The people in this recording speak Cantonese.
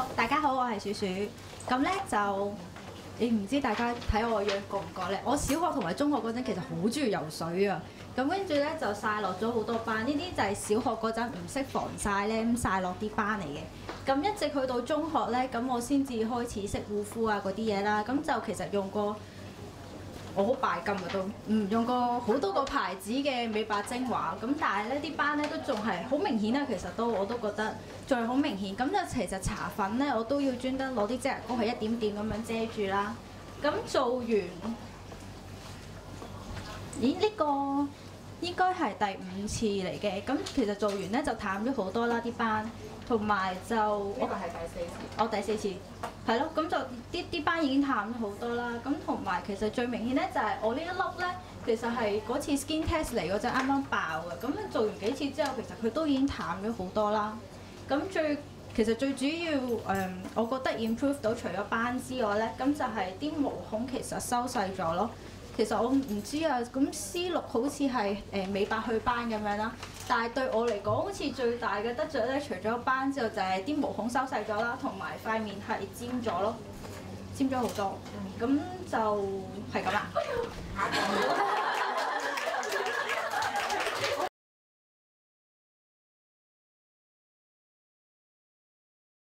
大家好，我係鼠鼠。咁咧就你唔知大家睇我樣覺唔覺咧？我小學同埋中學嗰陣其實好中意游水啊。咁跟住咧就曬落咗好多斑，呢啲就係小學嗰陣唔識防曬咧，咁曬落啲斑嚟嘅。咁一直去到中學咧，咁我先至開始識護膚啊嗰啲嘢啦。咁就其實用過。我好拜金啊都，用過好多個牌子嘅美白精華，咁但係咧啲斑咧都仲係好明顯啊，其實我都覺得仲係好明顯。咁就其實搽粉咧，我都要專登攞啲遮瑕膏係一點點咁樣遮住啦。咁做完，咦？呢個應該係第5次嚟嘅。咁其實做完咧就淡咗好多啦啲斑，同埋就呢個係第4次。我第4次。係咯，咁就啲斑已經淡咗好多啦。咁同埋其實最明顯咧就係我呢一粒咧，其實係嗰次 skin test 嚟嗰陣啱啱爆嘅。咁做完幾次之後，其實佢都已經淡咗好多啦。咁其實最主要我覺得 improve 到除咗斑之外咧，咁就係啲毛孔其實收細咗咯。其實我唔知啊，咁 C6好似係美白祛斑咁樣啦，但係對我嚟講，好似最大嘅得着咧，除咗斑之後，就係啲毛孔收細咗啦，同埋塊面係尖咗咯，尖咗好多，咁就係咁啦。